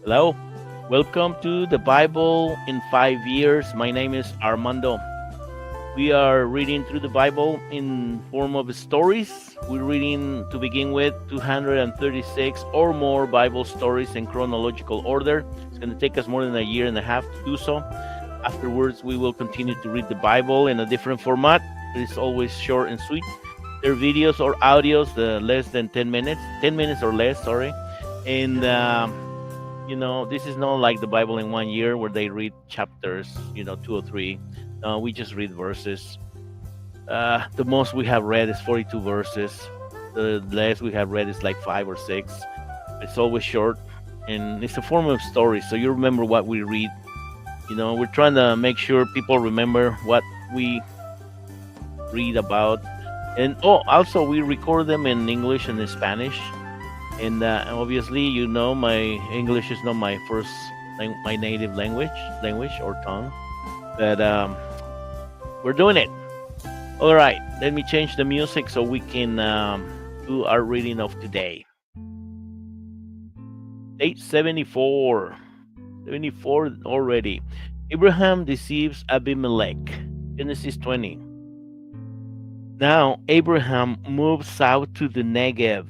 Hello, welcome to the Bible in 5 years. My name is Armando. We are reading through the Bible in form of stories. We're reading to begin with 236 or more Bible stories in chronological order. It's going to take us more than a year and a half to do so. Afterwards, we will continue to read the Bible in a different format. It's always short and sweet. They're videos or audios, less than 10 minutes, 10 minutes or less, sorry. And this is not like the Bible in 1 year where they read chapters, two or three. No, we just read verses. The most we have read is 42 verses. The less we have read is like five or six. It's always short, and it's a form of story, so you remember what we read. We're trying to make sure people remember what we read about. And also we record them in English and in Spanish. And obviously, my English is not my my native language or tongue, but we're doing it. All right, let me change the music so we can do our reading of today. Day 74. 74 already. Abraham deceives Abimelech. Genesis 20. Now Abraham moved south to the Negev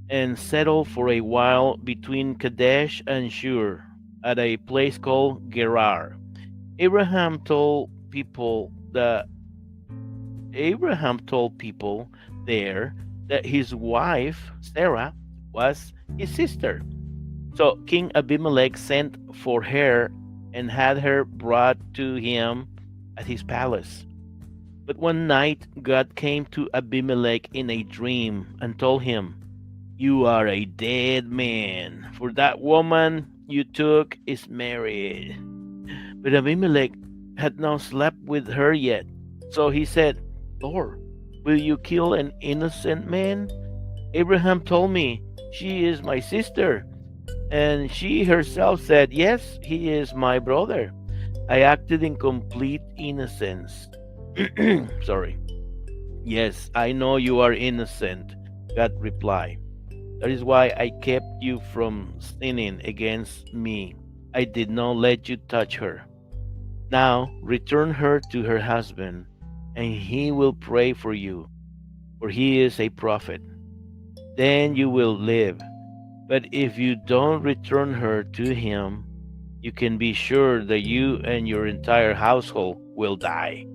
and settled for a while between Kadesh and Shur at a place called Gerar. Abraham told people there that his wife Sarah was his sister. So King Abimelech sent for her and had her brought to him at his palace. But one night God came to Abimelech in a dream and told him, "You are a dead man, for that woman you took is married." But Abimelech had not slept with her yet. So he said, "Lord, will you kill an innocent man? Abraham told me she is my sister, and she herself said, 'Yes, he is my brother.' I acted in complete innocence." Sorry. "Yes, I know you are innocent," God replied. "That is why I kept you from sinning against me. I did not let you touch her. Now return her to her husband, and he will pray for you, for he is a prophet. Then you will live. But if you don't return her to him, you can be sure that you and your entire household will die."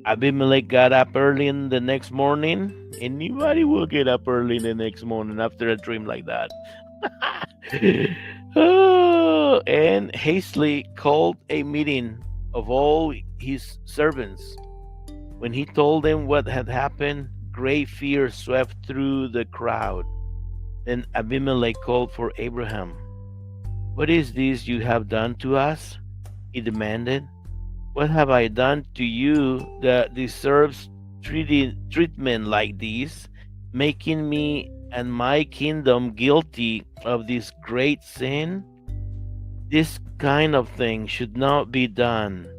Abimelech got up early in the next morning. Anybody will get up early the next morning after a dream like that. And hastily called a meeting of all his servants. When he told them what had happened, great fear swept through the crowd. Then Abimelech called for Abraham. "What is this you have done to us?" he demanded. "What have I done to you that deserves treatment like this, making me and my kingdom guilty of this great sin? This kind of thing should not be done.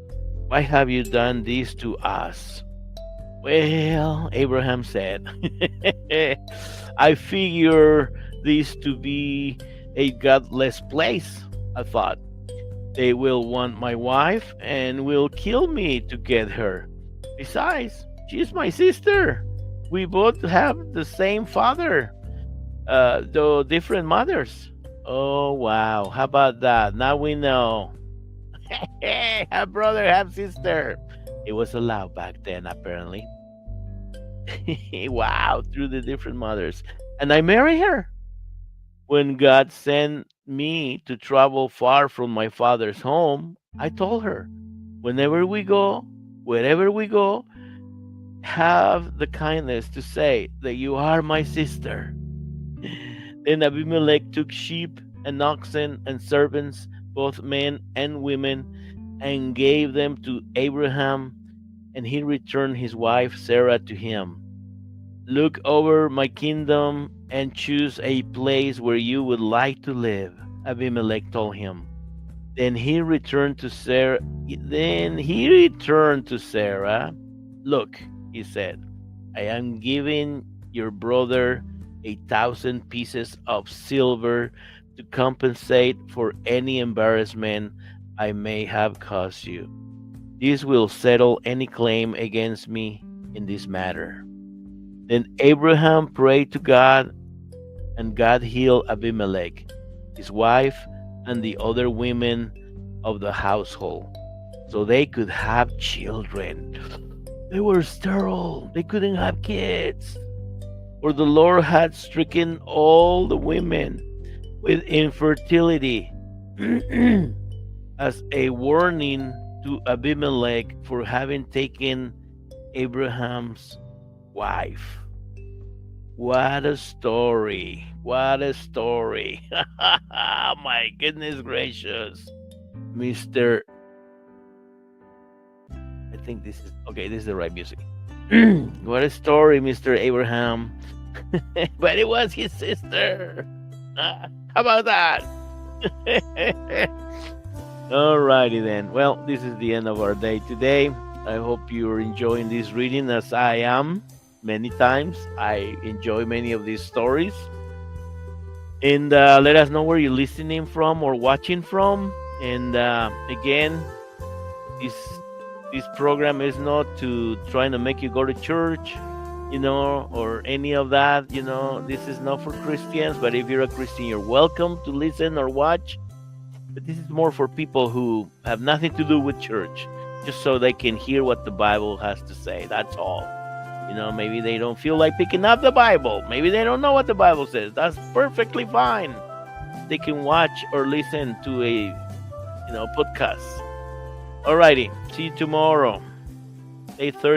Why have you done this to us?" "Well," Abraham said, "I figure this to be a godless place. I thought, they will want my wife and will kill me to get her. Besides, she's my sister. We both have the same father, though different mothers." Oh, wow. How about that? Now we know. Have brother, have sister. It was allowed back then, apparently. Wow, through the different mothers. And I marry her. When God sent me to travel far from my father's home, I told her, "Whenever we go, wherever we go, have the kindness to say that you are my sister." Then Abimelech took sheep and oxen and servants, both men and women, and gave them to Abraham, and he returned his wife Sarah to him. "Look over my kingdom and choose a place where you would like to live," Abimelech told him. Then he returned to Sarah. "Look," he said, "I am giving your brother 1,000 pieces of silver to compensate for any embarrassment I may have caused you. This will settle any claim against me in this matter." Then Abraham prayed to God, and God healed Abimelech, his wife, and the other women of the household, so they could have children. They were sterile, they couldn't have kids, for the Lord had stricken all the women with infertility as a warning to Abimelech for having taken Abraham's wife. What a story! What a story! My goodness gracious. Mr. I think this is okay, this is the right music. What a story, Mr. Abraham. But it was his sister. How about that? Alrighty then. Well, this is the end of our day today. I hope you're enjoying this reading as I am. Many times I enjoy many of these stories. And let us know where you're listening from or watching from. And again, this program is not to trying to make you go to church, or any of that. This is not for Christians. But if you're a Christian, you're welcome to listen or watch. But this is more for people who have nothing to do with church, just so they can hear what the Bible has to say. That's all. Maybe they don't feel like picking up the Bible. Maybe they don't know what the Bible says. That's perfectly fine. They can watch or listen to a, podcast. Alrighty. See you tomorrow. Day Thursday.